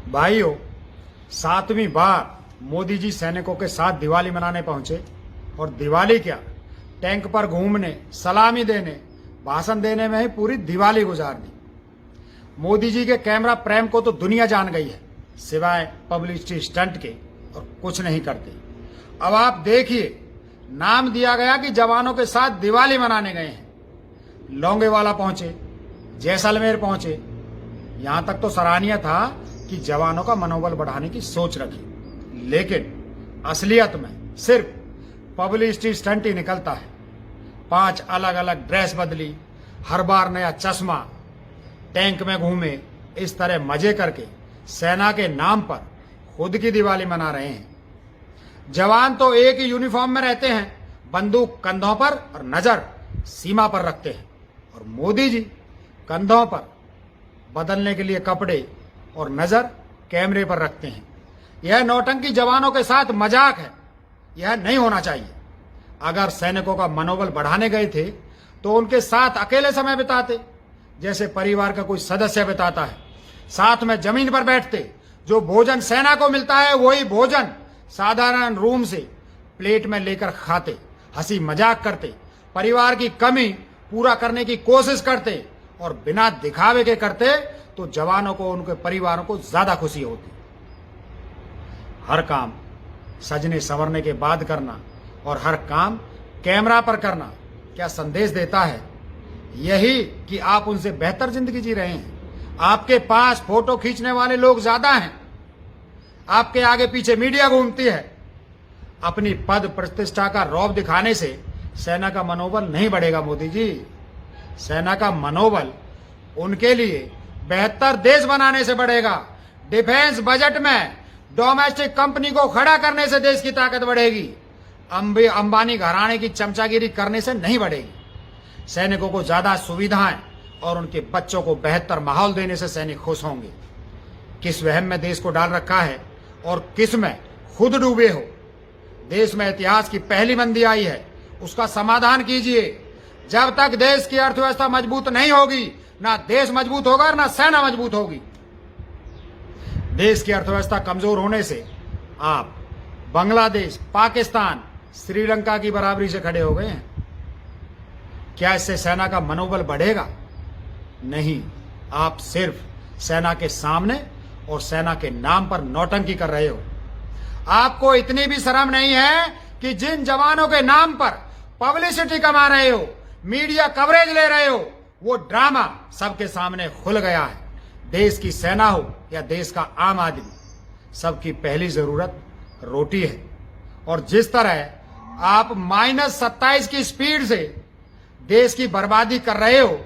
भाइयों, 7वीं बार मोदी जी सैनिकों के साथ दिवाली मनाने पहुंचे और दिवाली क्या, टैंक पर घूमने, सलामी देने, भाषण देने में ही पूरी दिवाली गुजार दी। मोदी जी के कैमरा प्रेम को तो दुनिया जान गई है, सिवाय पब्लिसिटी स्टंट के और कुछ नहीं करते। अब आप देखिए, नाम दिया गया कि जवानों के साथ दिवाली मनाने गए हैं। लौंगेवाला पहुंचे, जैसलमेर पहुंचे। यहां तक तो सराहनीय था कि जवानों का मनोबल बढ़ाने की सोच रखी, लेकिन असलियत में सिर्फ पब्लिसिटी स्टंट ही निकलता है। 5 अलग अलग ड्रेस बदली, हर बार नया चश्मा, टैंक में घूमे, इस तरह मजे करके सेना के नाम पर खुद की दिवाली मना रहे हैं। जवान तो एक ही यूनिफॉर्म में रहते हैं, बंदूक कंधों पर और नजर सीमा पर रखते हैं, और मोदी जी कंधों पर बदलने के लिए कपड़े और नजर कैमरे पर रखते हैं। यह नौटंकी जवानों के साथ मजाक है, यह नहीं होना चाहिए। अगर सैनिकों का मनोबल बढ़ाने गए थे तो उनके साथ अकेले समय बिताते, जैसे परिवार का कोई सदस्य बिताता है। साथ में जमीन पर बैठते, जो भोजन सेना को मिलता है वही भोजन साधारण रूम से प्लेट में लेकर खाते, हंसी मजाक करते, परिवार की कमी पूरा करने की कोशिश करते, और बिना दिखावे के करते तो जवानों को, उनके परिवारों को ज्यादा खुशी होती। हर काम सजने संवरने के बाद करना और हर काम कैमरा पर करना क्या संदेश देता है? यही कि आप उनसे बेहतर जिंदगी जी रहे हैं। आपके पास फोटो खींचने वाले लोग ज्यादा हैं, आपके आगे पीछे मीडिया घूमती है। अपनी पद प्रतिष्ठा का रौब दिखाने से सेना का मनोबल नहीं बढ़ेगा मोदी जी। सेना का मनोबल उनके लिए बेहतर देश बनाने से बढ़ेगा। डिफेंस बजट में डोमेस्टिक कंपनी को खड़ा करने से देश की ताकत बढ़ेगी। अंबानी घराने की चमचागिरी करने से नहीं बढ़ेगी। सैनिकों को ज्यादा सुविधाएं और उनके बच्चों को बेहतर माहौल देने से सैनिक खुश होंगे। किस वहम में देश को डाल रखा है और किस में खुद डूबे हो। देश में इतिहास की पहली मंदी आई है, उसका समाधान कीजिए। जब तक देश की अर्थव्यवस्था मजबूत नहीं होगी, ना देश मजबूत होगा ना सेना मजबूत होगी। देश की अर्थव्यवस्था कमजोर होने से आप बांग्लादेश, पाकिस्तान, श्रीलंका की बराबरी से खड़े हो गए हैं। क्या इससे सेना का मनोबल बढ़ेगा? नहीं, आप सिर्फ सेना के सामने और सेना के नाम पर नौटंकी कर रहे हो। आपको इतनी भी शर्म नहीं है कि जिन जवानों के नाम पर पब्लिसिटी कमा रहे हो, मीडिया कवरेज ले रहे हो, वो ड्रामा सबके सामने खुल गया है। देश की सेना हो या देश का आम आदमी, सबकी पहली जरूरत रोटी है। और जिस तरह आप -27 की स्पीड से देश की बर्बादी कर रहे हो,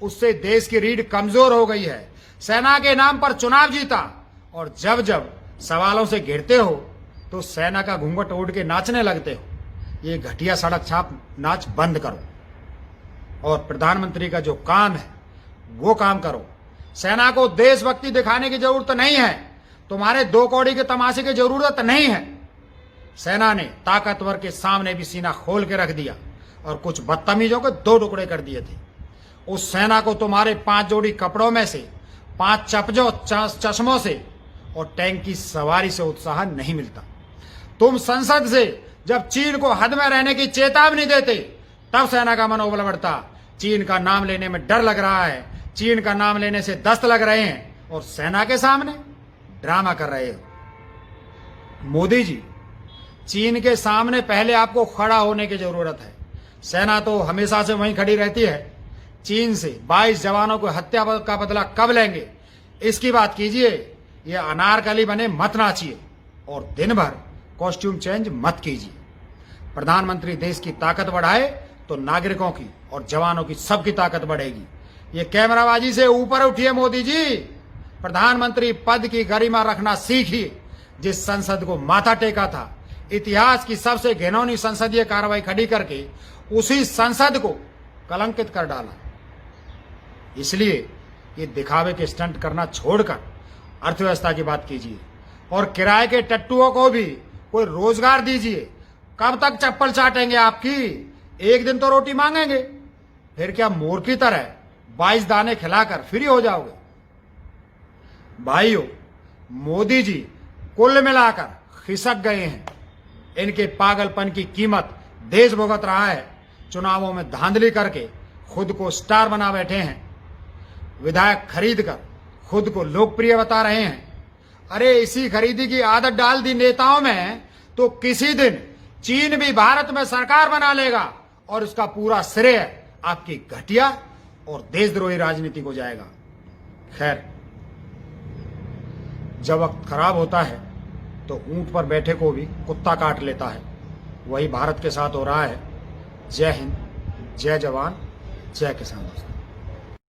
उससे देश की रीढ़ कमजोर हो गई है। सेना के नाम पर चुनाव जीता और जब जब सवालों से घिरते हो तो सेना का घूंघट ओढ़ के नाचने लगते हो। ये घटिया सड़क छाप नाच बंद करो और प्रधानमंत्री का जो काम है वो काम करो। सेना को देशभक्ति दिखाने की जरूरत नहीं है, तुम्हारे 2 कौड़ी के तमाशे की जरूरत नहीं है। सेना ने ताकतवर के सामने भी सीना खोल के रख दिया और कुछ बदतमीजों के 2 टुकड़े कर दिए थे। उस सेना को तुम्हारे 5 जोड़ी कपड़ों में से, 5 चश्मों से और टैंक की सवारी से उत्साह नहीं मिलता। तुम संसद से जब चीन को हद में रहने की चेतावनी देते, तब सेना का मनोबल बढ़ता। चीन का नाम लेने में डर लग रहा है, चीन का नाम लेने से दस्त लग रहे हैं, और सेना के सामने ड्रामा कर रहे हो। मोदी जी, चीन के सामने पहले आपको खड़ा होने की जरूरत है। सेना तो हमेशा से वहीं खड़ी रहती है। चीन से 22 जवानों को हत्या का बदला कब लेंगे, इसकी बात कीजिए। यह अनारकली बने मत नाचिए और दिन भर कॉस्ट्यूम चेंज मत कीजिए। प्रधानमंत्री देश की ताकत बढ़ाए तो नागरिकों की और जवानों की सबकी ताकत बढ़ेगी। ये कैमराबाजी से ऊपर उठिए मोदी जी। प्रधानमंत्री पद की गरिमा रखना सीखिए। जिस संसद को माथा टेका था, इतिहास की सबसे घिनौनी संसदीय कार्रवाई खड़ी करके उसी संसद को कलंकित कर डाला। इसलिए ये दिखावे के स्टंट करना छोड़कर अर्थव्यवस्था की बात कीजिए और किराए के टट्टुओं को भी कोई रोजगार दीजिए। कब तक चप्पल चाटेंगे आपकी? एक दिन तो रोटी मांगेंगे, फिर क्या मोर की तरह 22 दाने खिलाकर फ्री हो जाओगे? भाइयों, मोदी जी कुल मिलाकर खिसक गए हैं। इनके पागलपन की कीमत देश भुगत रहा है। चुनावों में धांधली करके खुद को स्टार बना बैठे हैं। विधायक खरीद कर खुद को लोकप्रिय बता रहे हैं। अरे इसी खरीदी की आदत डाल दी नेताओं में तो किसी दिन चीन भी भारत में सरकार बना लेगा और उसका पूरा श्रेय आपकी घटिया और देशद्रोही राजनीति को जाएगा। खैर, जब वक्त खराब होता है तो ऊंट पर बैठे को भी कुत्ता काट लेता है। वही भारत के साथ हो रहा है। जय हिंद, जय जवान, जय किसान।